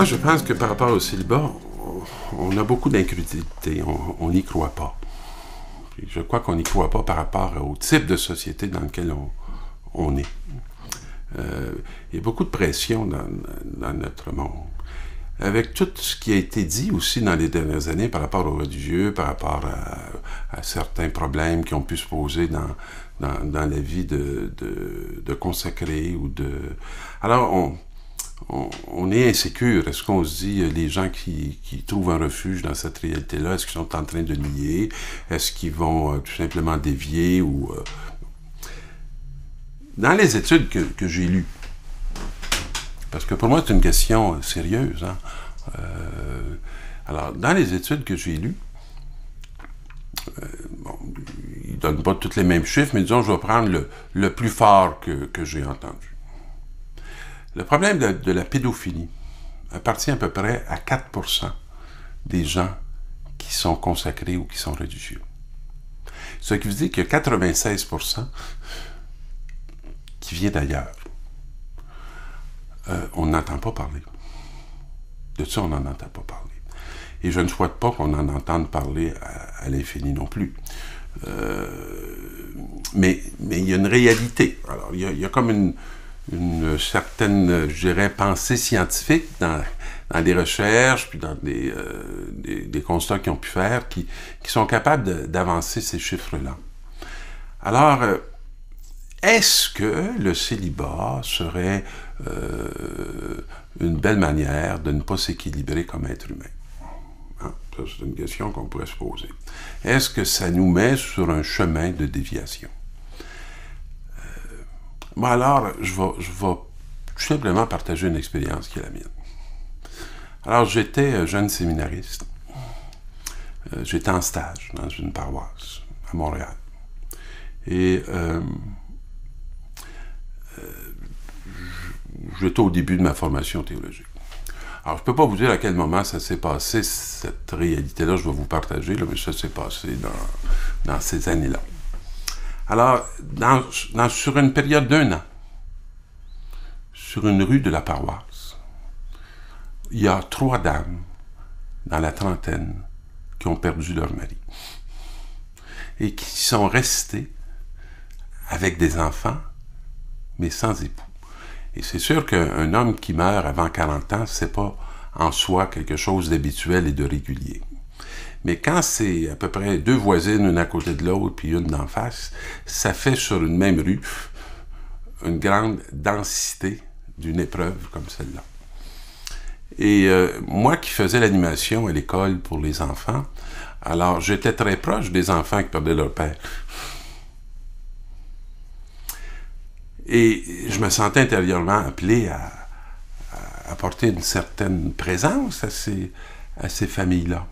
Moi, je pense que par rapport au célibat, on a beaucoup d'incrédulité, on n'y croit pas. Puis je crois qu'on n'y croit pas par rapport au type de société dans lequel on est. Il y a beaucoup de pression dans notre monde. Avec tout ce qui a été dit aussi dans les dernières années par rapport aux religieux, par rapport à certains problèmes qui ont pu se poser dans la vie de consacrés ou de... Alors, on est insécure. Est-ce qu'on se dit, les gens qui trouvent un refuge dans cette réalité-là, est-ce qu'ils sont en train de nier? Est-ce qu'ils vont tout simplement dévier? Ou Dans les études que j'ai lues, parce que pour moi, c'est une question sérieuse. Hein? Alors, dans les études que j'ai lues, bon, ils ne donnent pas tous les mêmes chiffres, mais disons, je vais prendre le plus fort que j'ai entendu. Le problème de la pédophilie appartient à peu près à 4% des gens qui sont consacrés ou qui sont religieux. Ce qui veut dire qu'il y a 96% qui vient d'ailleurs. On n'entend pas parler. De ça, on n'en entend pas parler. Et je ne souhaite pas qu'on en entende parler à l'infini non plus. Mais il y a une réalité. Alors, il y a comme une certaine, je dirais, pensée scientifique dans les recherches, puis dans des constats qu'ils ont pu faire, qui sont capables d'avancer ces chiffres-là. Alors, est-ce que le célibat serait une belle manière de ne pas s'équilibrer comme être humain? Hein? Ça, c'est une question qu'on pourrait se poser. Est-ce que ça nous met sur un chemin de déviation? Moi, alors, je vais tout simplement partager une expérience qui est la mienne. Alors, j'étais jeune séminariste. J'étais en stage dans une paroisse à Montréal. Et j'étais au début de ma formation théologique. Alors, je ne peux pas vous dire à quel moment ça s'est passé, cette réalité-là, je vais vous partager, là, mais ça s'est passé dans ces années-là. Alors, sur une période d'1 an, sur une rue de la paroisse, il y a 3 dames dans la trentaine qui ont perdu leur mari et qui sont restées avec des enfants, mais sans époux. Et c'est sûr qu'un homme qui meurt avant 40 ans, c'est pas en soi quelque chose d'habituel et de régulier. Mais quand c'est à peu près 2 voisines, une à côté de l'autre, puis une d'en face, ça fait sur une même rue une grande densité d'une épreuve comme celle-là. Et moi qui faisais l'animation à l'école pour les enfants, alors j'étais très proche des enfants qui perdaient leur père. Et je me sentais intérieurement appelé à apporter une certaine présence à ces familles-là.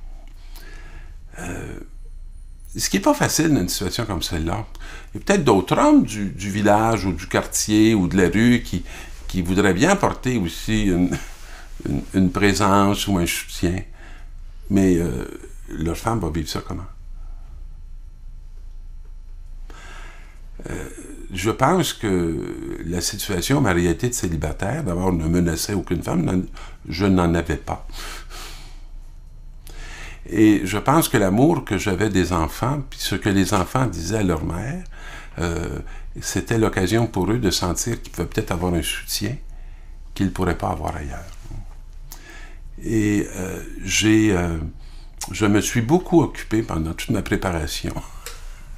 Ce qui n'est pas facile dans une situation comme celle-là. Il y a peut-être d'autres hommes du village ou du quartier ou de la rue qui voudraient bien apporter aussi une présence ou un soutien. Mais leur femme va vivre ça comment? Je pense que la situation, ma réalité de célibataire, d'abord, ne menaçait aucune femme, je n'en avais pas. Et je pense que l'amour que j'avais des enfants, puis ce que les enfants disaient à leur mère, c'était l'occasion pour eux de sentir qu'ils pouvaient peut-être avoir un soutien qu'ils ne pourraient pas avoir ailleurs. Et je me suis beaucoup occupé pendant toute ma préparation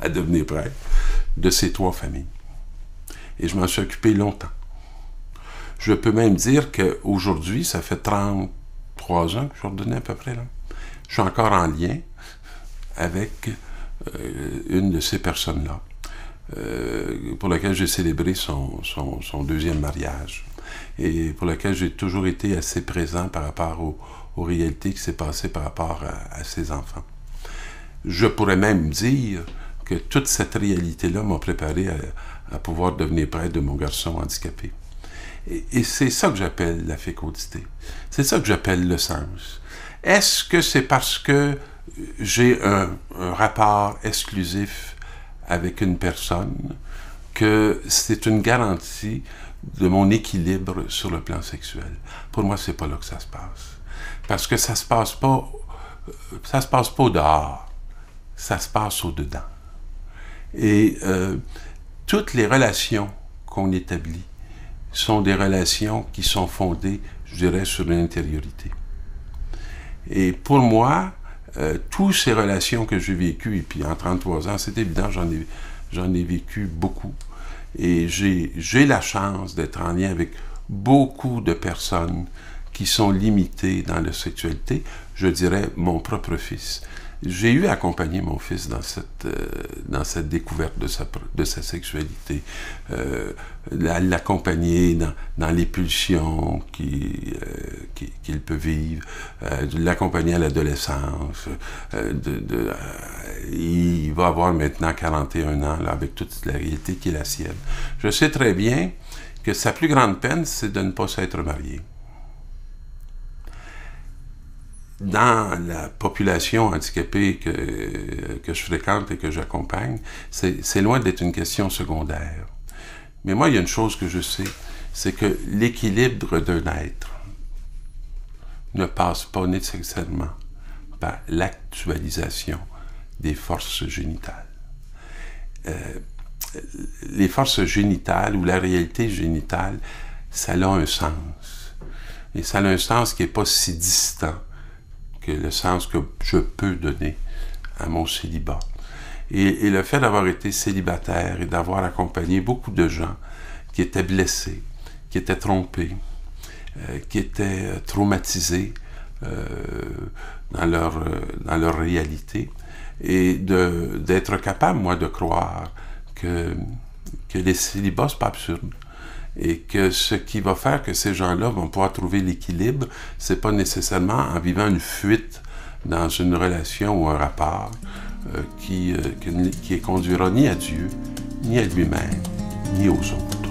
à devenir prêtre de ces 3 familles. Et je m'en suis occupé longtemps. Je peux même dire qu'aujourd'hui, ça fait 33 ans que je ordonnais à peu près, là. Je suis encore en lien avec une de ces personnes-là, pour laquelle j'ai célébré son 2e mariage, et pour laquelle j'ai toujours été assez présent par rapport aux réalités qui s'est passées par rapport à ses enfants. Je pourrais même dire que toute cette réalité-là m'a préparé à pouvoir devenir prêtre de mon garçon handicapé. Et c'est ça que j'appelle la fécondité. C'est ça que j'appelle le sens. Est-ce que c'est parce que j'ai un rapport exclusif avec une personne que c'est une garantie de mon équilibre sur le plan sexuel. Pour moi, c'est pas là que ça se passe. Parce que ça se passe pas au dehors, ça se passe au dedans. Et toutes les relations qu'on établit sont des relations qui sont fondées, je dirais, sur une intériorité. Et pour moi, toutes ces relations que j'ai vécues, et puis en 33 ans, c'est évident, j'en ai vécu beaucoup. Et j'ai la chance d'être en lien avec beaucoup de personnes qui sont limitées dans leur sexualité. Je dirais mon propre fils. J'ai eu à accompagner mon fils dans cette découverte de sa sexualité, l'accompagner dans les pulsions qu'il peut vivre, l'accompagner à l'adolescence. Il va avoir maintenant 41 ans, là, avec toute la réalité qui est la sienne. Je sais très bien que sa plus grande peine, c'est de ne pas s'être marié. Dans la population handicapée que je fréquente et que j'accompagne, c'est loin d'être une question secondaire. Mais moi, il y a une chose que je sais, c'est que l'équilibre d'un être ne passe pas nécessairement par l'actualisation des forces génitales. Les forces génitales ou la réalité génitale, ça a un sens. Et ça a un sens qui n'est pas si distant que le sens que je peux donner à mon célibat. Et le fait d'avoir été célibataire et d'avoir accompagné beaucoup de gens qui étaient blessés, qui étaient trompés, qui étaient traumatisés dans leur réalité, et d'être capable, moi, de croire que les célibats, c'est pas absurde. Et que ce qui va faire que ces gens-là vont pouvoir trouver l'équilibre, c'est pas nécessairement en vivant une fuite dans une relation ou un rapport qui conduira ni à Dieu, ni à lui-même, ni aux autres.